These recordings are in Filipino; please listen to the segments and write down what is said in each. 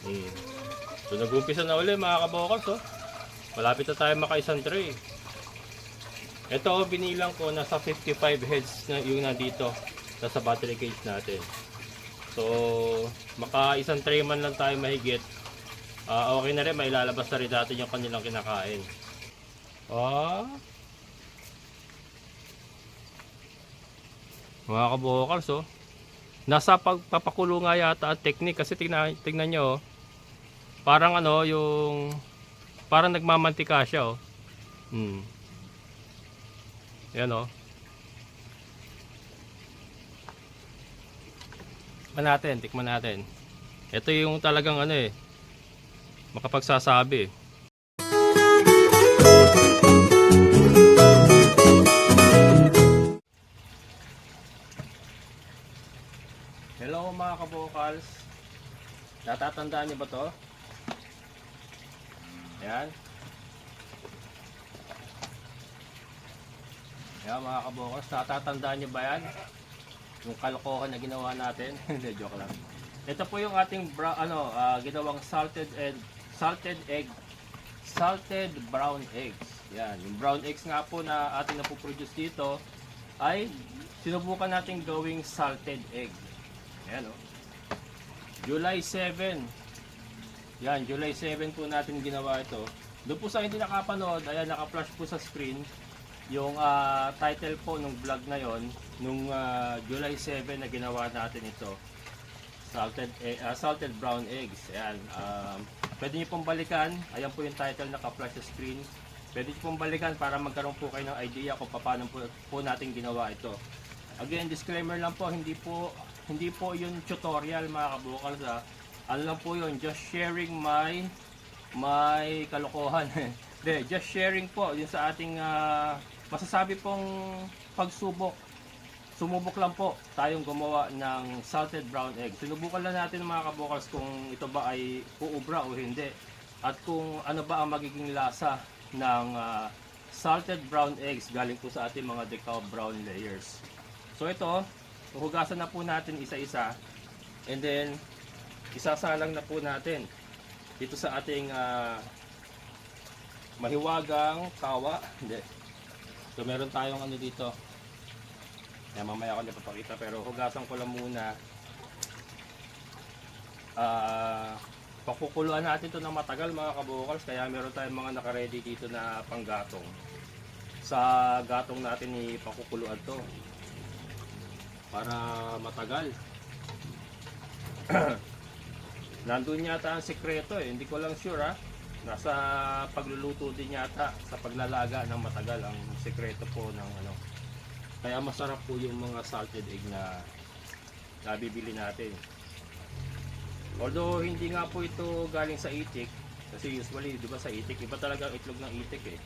So nag-umpisa na uli mga kabokals, oh. Malapit na tayo maka-isang tray. Ito, binilang ko, nasa 55 heads na yung nandito sa battery cage natin. So maka-isang tray man lang tayo mahigit. Okay na rin, may lalabas na rin natin yung kanilang kinakain. Mga kabokals, oh. Nasa pagpapakulo nga yata at technique kasi tingnan nyo, oh. Parang ano, parang nagmamantika siya, oh. Yan, oh. Tikman natin. Ito yung talagang ano eh, makapagsasabi. Hello mga kabokals. Natatandaan niyo ba to? Ayan. Ayan mga kabokals, natatandaan niyo ba yan? Yung kalokohan na ginawa natin. Hindi, joke lang. Ito po yung ating ginawang salted brown eggs. Yan, yung brown eggs nga po na ating napoproduce dito ay sinubukan natin gawing salted egg. Ayan, oh. July 7. Yan, July 7 po natin ginawa ito. Doon po sa hindi nakapanood, ayan, naka-flash po sa screen yung title po ng vlog na yon, nung July 7 na ginawa natin ito. Salted brown eggs. Ayan, pwede niyo pong balikan. Ayan po yung title, naka-flash sa screen. Pwede niyo pong balikan para magkaroon po kayo ng idea kung paano po natin ginawa ito. Again, disclaimer lang po, hindi po yung tutorial mga kabukals, ha. Ano lang po yun, just sharing my kalokohan. De, just sharing po yun sa ating masasabi pong pagsubok. Sumubok lang po tayong gumawa ng salted brown egg. Sinubukan lang natin mga kabukals kung ito ba ay uubra o hindi. At kung ano ba ang magiging lasa ng salted brown eggs galing po sa ating mga decal brown layers. So ito, hugasan na po natin isa-isa. And then, isasalang na po natin dito sa ating mahiwagang kawa. Hindi. So meron tayong ano dito. Yan, mamaya ko napapakita, pero hugasan ko lang muna. Pakukuluan natin ito ng matagal mga kabukals, kaya meron tayong mga naka-ready dito na panggatong. Sa gatong natin ipakukuluan to para matagal. Nandun yata ang sikreto eh, hindi ko lang sure ha. Nasa pagluluto din yata, sa paglalaga ng matagal ang sikreto po ng ano. Kaya masarap po yung mga salted egg na nabibili natin. Although hindi nga po ito galing sa itik, kasi usually di ba sa itik, iba talaga ang itlog ng itik eh.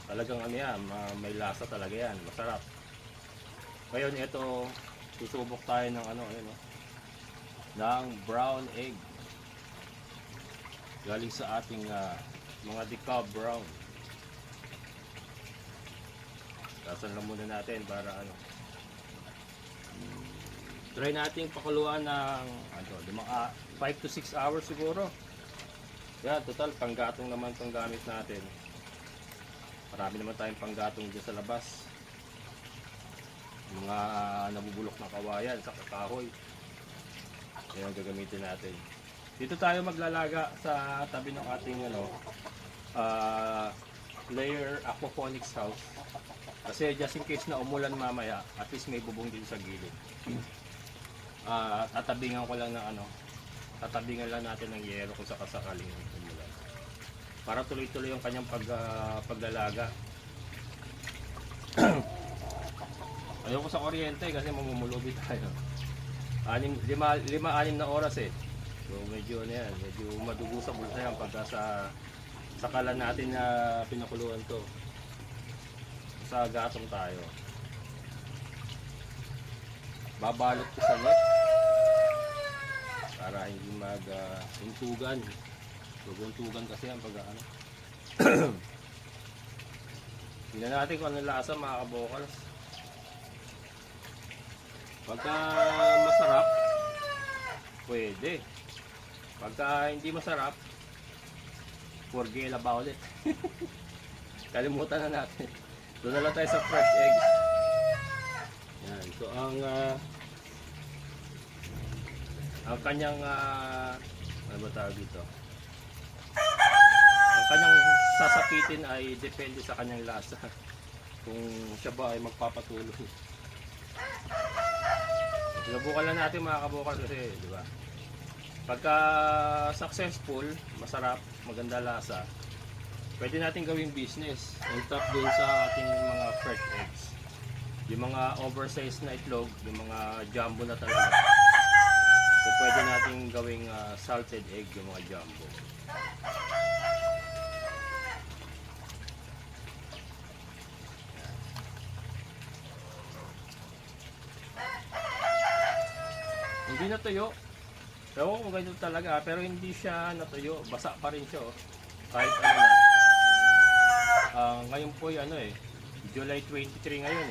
Talagang ano yan, may lasa talaga yan, masarap. Ngayon ito, susubok tayo ng ano, ng brown egg. Galing sa ating mga decal brown. Tasan lang muna natin para ano. Try natin pakuluan ng 5 to 6 hours siguro. Yan, total panggatong naman itong gamit natin. Marami naman tayong panggatong dyan sa labas. Mga nabubulok na kawayan sa kahoy. Yan ang gagamitin natin. Dito tayo maglalaga sa tabi ng ating layer aquaponics house. Kasi just in case na umulan mamaya, at least may bubong din sa gilid. Tatabingan ko lang ng tatabingan lang natin ng yero kung sakasakaling umulan. Para tuloy-tuloy yung kanyang paglalaga. Ayoko sa kuryente kasi mamumulubi tayo. 5-6 na oras eh. So medyo ano yan, medyo madugo sa bulsa yan pagka sa kalan natin na pinakuluan to. Sa gatong tayo. Babalot ko sa net para hindi mag-untugan. Untugan kasi yan pag ano. Tingnan natin kung ano lasa mga kabokals. Pagka masarap, pwede. Pagka hindi masarap, forget about it. Kalimutan na natin. Doon na lang tayo sa fresh eggs. Yan. So ang kanyang ano ba tawag dito? Ang kanyang sasapitin ay depende sa kanyang lasa. Kung siya ba ay magpapatuloy. Sinubukan lang natin mga kabukal kasi, di ba? Pagka successful, masarap, maganda lasa, pwede natin gawing business. On top dun sa ating mga fresh eggs. Yung mga oversized na itlog, yung mga jumbo na talaga. So pwede natin gawing salted egg yung mga jumbo. Hindi natuyo. Ewan ko kung ganito talaga, pero hindi siya natuyo. Basa pa rin siya, oh. Kahit ano na. Ngayon po ano July 23 ngayon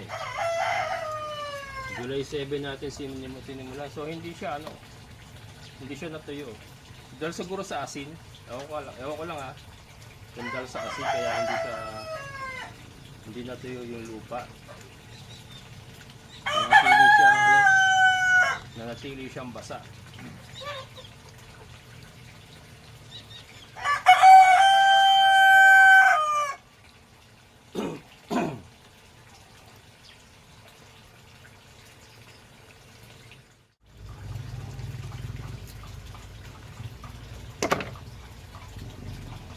July 7 natin sinimula. So hindi siya hindi siya natuyo. Dahil siguro sa asin. Ewan ko lang kung dahil sa asin kaya hindi natuyo yung lupa. Nanatili siyang basa.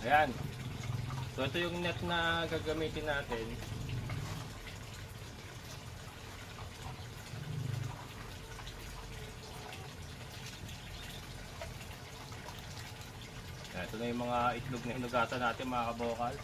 Ayan. So ito yung net na gagamitin natin. Ito na yung mga itlog na hinugatan natin mga kabokal.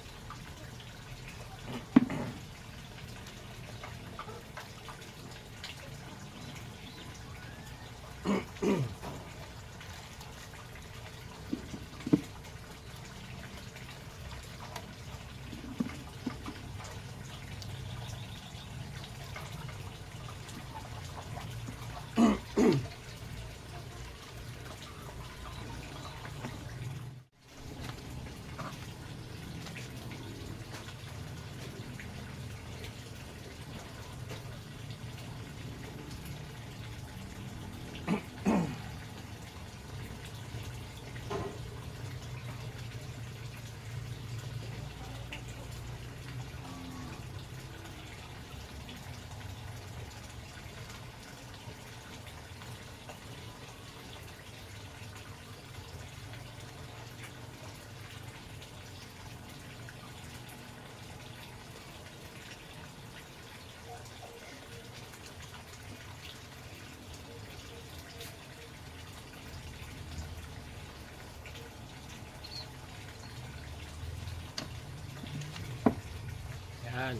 Yan.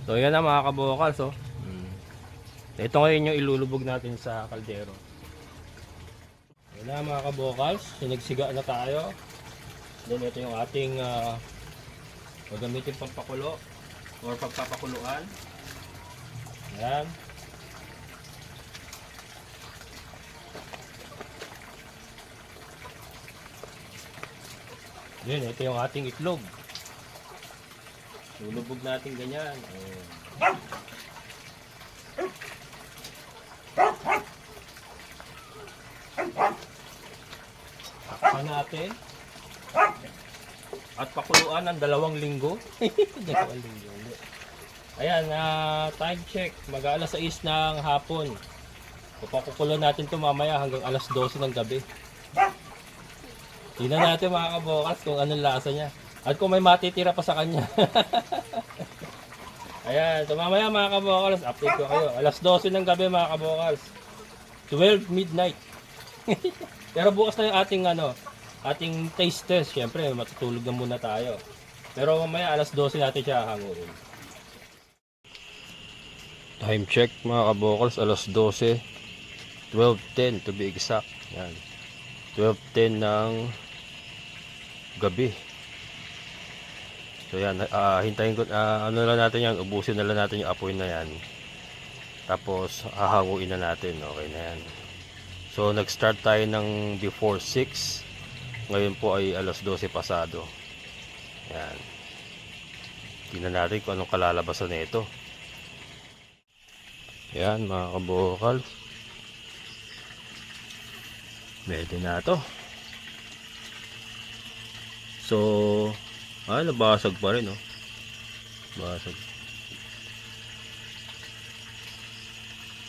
So yan na mga kabokals Ito ngayon yung ilulubog natin sa kaldero. Yan na mga kabokals, sinagsiga na tayo. Then ito yung ating gagamitin pampakulo or pagpapakuluan. Yan. Then ito yung ating itlog. Lulubog natin ganyan. Takpan natin. At pakuluan ng 2 linggo. 2 linggo. Ayan, time check. Mag-alas 6 ng hapon. Papakukulo natin ito mamaya hanggang alas 12 ng gabi. Tingnan natin mga kabokas kung anong lasa niya. At kung may matitira pa sa kanya. Ayan, so mamaya mga kabokals, update ko kayo. Alas 12 ng gabi mga kabokals. 12 midnight. Pero bukas na yung ating taste test. Siyempre, matutulog na muna tayo. Pero mamaya alas 12 natin siya hanguin. Time check mga kabokals, alas 12. 12:10 to be exact. Yan. 12:10 ng gabi. So yan, hintayin ko, ano lang natin yan, ubusin na lang natin yung apoy na yan. Tapos, hahanguin na natin, okay na yan. So nag-start tayo ng before 6. Ngayon po ay alas 12 pasado. Yan. Tingnan natin kung anong kalalabasan nito. Yan mga kabukal. Pwede na to. So, nabasag pa rin, oh. Basag.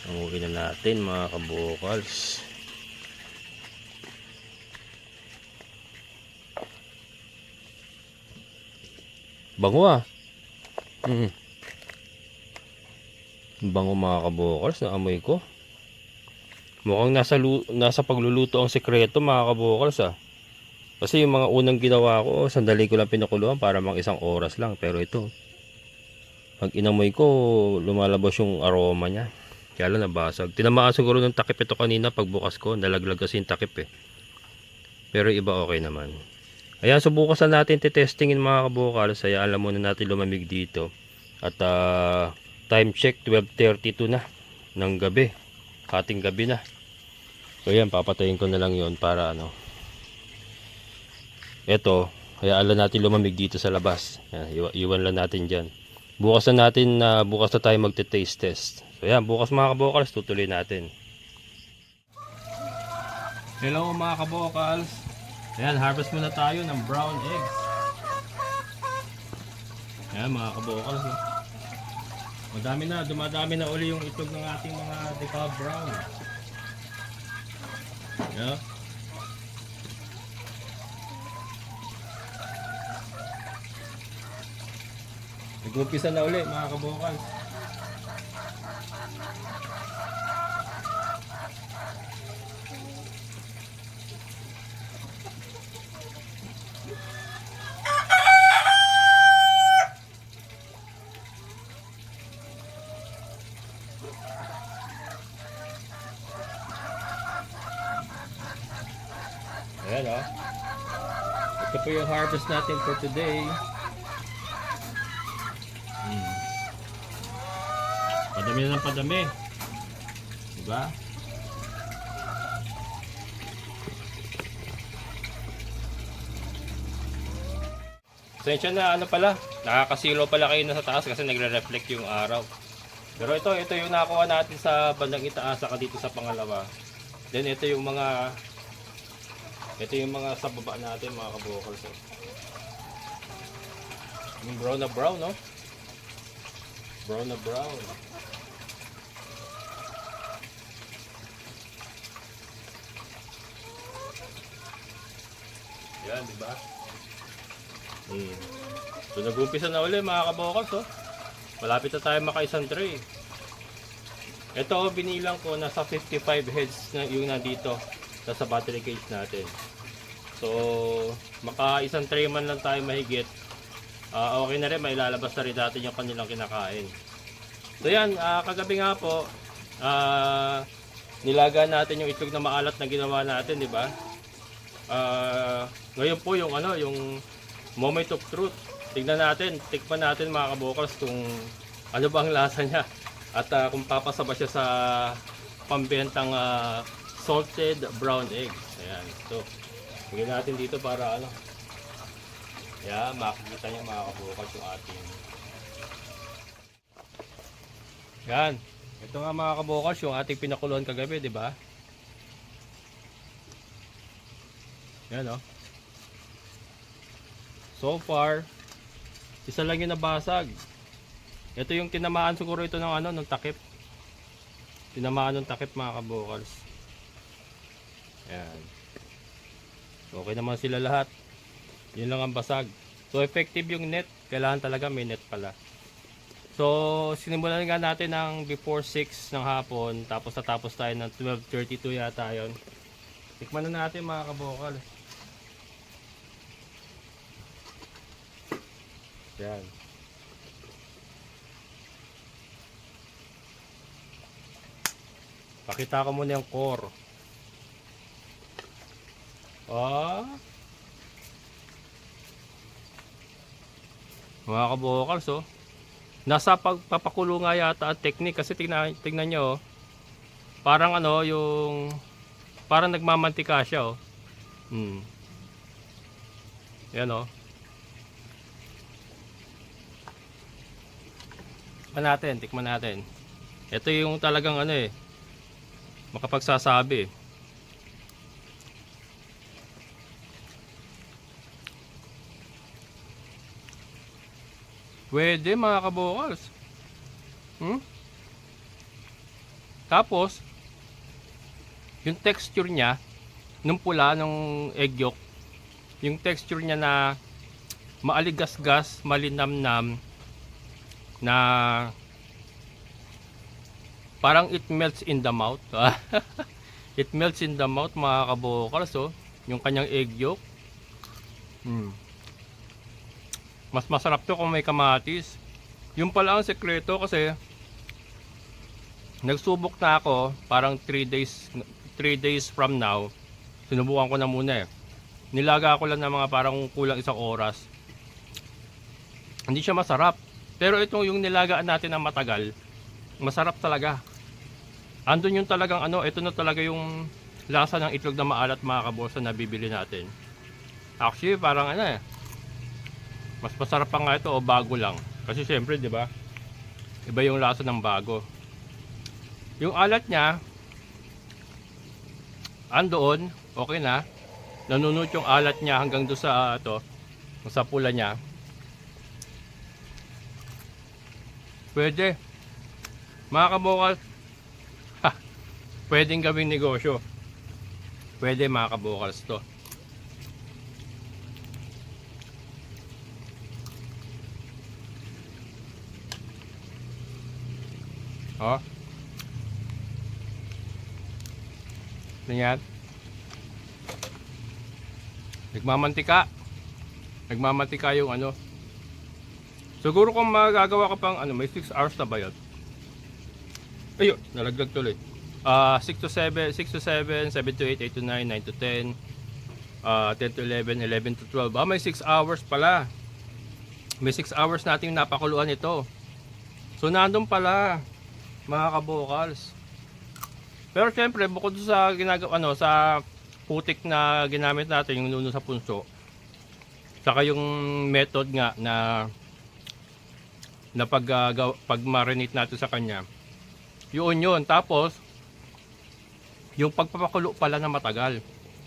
Amukin na natin mga kabukals. Bango ah. Bango mga kabukals, naamoy ko. Mukhang nasa pagluluto ang sekreto mga kabukals ah. Kasi yung mga unang ginawa ko, sandali ko lang pinakuluan para mang isang oras lang. Pero ito, pag inamoy ko, lumalabas yung aroma niya. Kaya lang nabasag. Tinamaan siguro ng takip ito kanina pagbukas ko. Nalaglag kasi yung takip eh. Pero iba okay naman. Ayan, subukan na natin titestingin mga kabukals. Kaya alam muna natin lumamig dito. At time check 12:32 na ng gabi. Hating gabi na. So ayan, papatayin ko na lang yon para ano. Ito, hayaan natin lumamig dito sa labas. Yan, iwan lang natin dyan. Bukas na tayo magte-taste test. So yan, bukas mga kabokals, tutuloy natin. Hello mga kabokals. Ayan, harvest muna tayo ng brown eggs. Ayan mga kabokals. Dumadami na uli yung itlog ng ating mga decal brown. Ayan. Nag-umpisa na uli mga kabukal. Ayan o. Ito po yung harvest natin for today. Padami na ng padami. Diba? Sensya na ano pala, nakakasilaw pala kayo na sa taas kasi nagre-reflect yung araw. Pero ito yung nakuha natin sa bandang itaas saka dito sa pangalawa. Then ito yung mga sa baba natin mga kabukals. Yung brown na brown, no? Brown na brown. Yan, diba? So nag-umpisa na uli mga kabokals, oh. Malapit na tayo maka-isang tray. Ito, binilang ko, nasa 55 heads na yung nandito sa battery cage natin. So maka-isang tray man lang tayo mahigit. Okay na rin, may lalabas na rin natin yung kanilang kinakain. So yan, kagabi nga po, nilaga natin yung itlog na maalat na ginawa natin, di ba? Ngayon po yung yung moment of truth. Tikman natin mga kabokals kung ano ba ang lasa niya at kung papasa ba siya sa pambentang salted brown egg. Ayan. So, bigyan natin dito para makikita niyo mga kabokals yung ating. Yan. Ito nga mga kabokals yung ating pinakuluan kagabi, di ba? Yan oh. So far, isa lang yung nabasag. Ito yung tinamaan siguro ito ng ng takip. Tinamaan ng takip mga kabokals. Yan. Okay naman sila lahat. Yun lang ang basag. So effective yung net. Kailangan talaga may net pala. So sinimulan nga natin ng before 6 ng hapon. Tapos natapos tayo ng 12:32 yata yun. Tikman na natin mga kabokals. Yan. Pakita ko muna yung core. Mga kabokals, oh. Nasa pagpapakulo nga yata ang technique kasi tingnan nyo, oh. Parang yung parang nagmamantika siya, oh. Yan, oh. Tikman natin. Ito yung talagang ano eh, makapagsasabi. Pwede mga kabokals. Tapos, yung texture niya, nung pula, nung egg yolk, yung texture niya na maaligasgas, malinamnam, na parang it melts in the mouth. It melts in the mouth mga kabokals, oh. Yung kanyang egg yolk. Mas masarap to kung may kamatis. Yung pala ang sekreto kasi nagsubok na ako parang 3 days from now. Sinubukan ko na muna eh. Nilaga ko lang ng mga parang kulang 1 oras. Hindi siya masarap. Pero itong yung nilagaan natin ng matagal, masarap talaga. Andun yung talagang ano, ito na talaga yung lasa ng itlog na maalat mga kabosa na bibili natin. Actually parang ano eh, mas masarap pa nga ito o bago lang. Kasi syempre, di ba? Iba yung lasa ng bago. Yung alat niya andoon, okay na. Nanunod yung alat niya hanggang doon sa sa pula niya. Pwede. Mga kabokals, pwedeng gawing negosyo. Pwede mga kabokals to. Oh. Ganyan. Nagmamantika yung ano. Siguro kung magagawa ka pang ano, may 6 hours na ba yun? Ayun, nalaglag tuloy. 6 to 7, 7 to 8, 8 to 9, 9 to 10, 10 to 11, 11 to 12. May 6 hours pala. May 6 hours natin yung napakuluan ito. So nandun pala mga kabokals. Pero syempre bukod sa ginagawa sa putik na ginamit natin, yung nuno sa punso, saka yung method nga na pag marinate natin sa kanya, yun. Tapos yung pagpapakulo pala na matagal,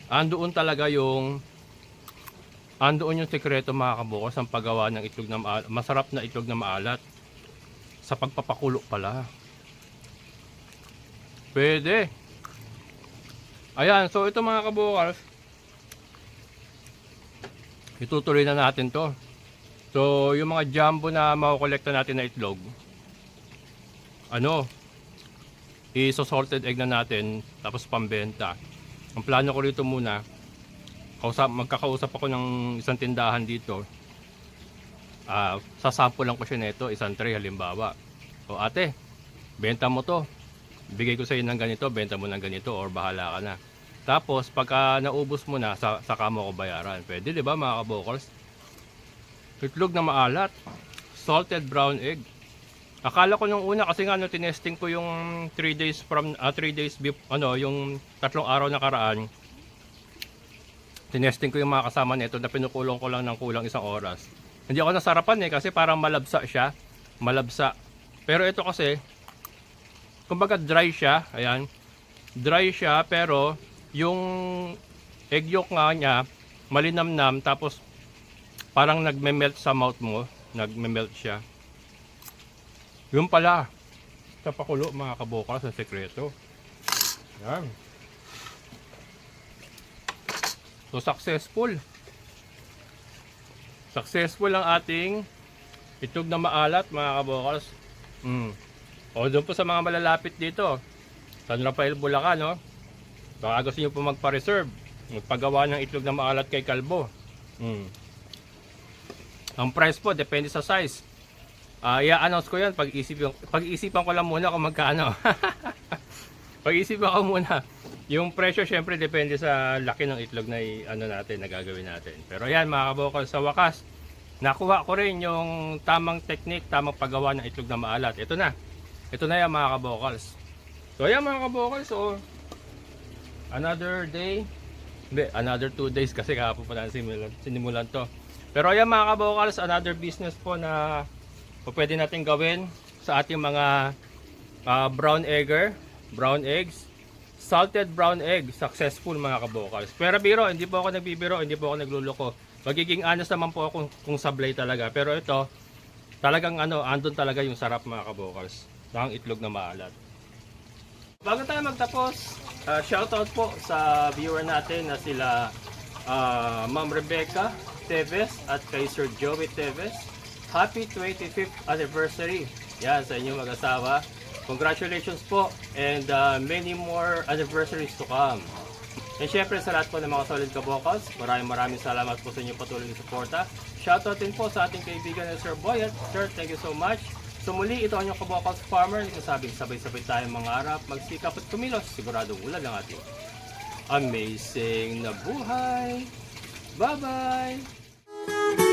andoon yung sekreto mga kabokals ang paggawa ng itlog na masarap na itlog na maalat, sa pagpapakulo pala. Pwede. Ayan, so ito mga kabokals, itutuloy na natin to. So yung mga jumbo na makukolekta natin na itlog, i-salted egg na natin, tapos pambenta. Ang plano ko rito muna, magkakausap ako ng isang tindahan dito. Sasample lang ko siya nito, isang tray halimbawa. O ate, benta mo to, bigay ko sa iyo ng ganito, benta mo ng ganito, or bahala ka na. Tapos pagka naubos mo na, saka mo ko bayaran. Pwede, di ba mga kabokals? Itlog na maalat, salted brown egg. Akala ko nung una kasi nga tinesting ko yung 3 days yung 3 araw na karaan. Tinesting ko yung mga kasama nito na pinukulong ko lang ng kulang 1 oras. Hindi ako nasarapan kasi parang malabsa siya, Pero ito kasi kumbaga dry siya, ayan. Dry siya pero yung egg yolk nga niya malinamnam, tapos parang nagme-melt sa mouth mo, nagme-melt siya. Yun pala sa pakulo mga kabokals sa sekreto. Yan. So successful ang ating itlog na maalat mga kabokals. O doon po sa mga malalapit dito, San Rafael, Bulacan, no? Baka gusto nyo po magpa-reserve, magpagawa ng itlog na maalat kay Kalbo. Ang price po depende sa size. I-announce ko yan pag-isipan ko lang muna kung magkano. Pag-isipan ko muna. Yung presyo syempre depende sa laki ng itlog na natin, na gagawin natin. Pero yan mga kabokals, sa wakas nakuha ko rin yung tamang technique, tamang paggawa ng itlog na maalat. Ito na yan mga kabokals. So ayan mga kabokals, so Another day. Hindi, another 2 days kasi kahapon pa natin sinimulan to. Pero ayan mga kabokals, another business po na pwede natin gawin sa ating mga brown eggs, salted brown egg, successful mga kabokals. Pero biro, hindi po ako nagbibiro, hindi po ako nagluloko. Magiging honest naman po ako kung sablay talaga. Pero ito, talagang andun talaga yung sarap mga kabokals. Ng itlog na maalat. Bago tayo magtapos, shoutout po sa viewer natin na sila Ma'am Rebecca Teves at kay Sir Joey Teves. Happy 25th anniversary. Yan sa inyong mag-asawa. Congratulations po and many more anniversaries to come. And syempre sa lahat po ng mga solid kabokals, maraming salamat po sa inyong patuloy na suporta. Shoutout din po sa ating kaibigan na Sir Boyet. Sir, thank you so much. So muli, ito ang inyong kabokals farmer. Nagsasabing sabay-sabay tayong mangarap, magsikap at kumilos. Siguradong ulan ang ating amazing na buhay. Bye-bye!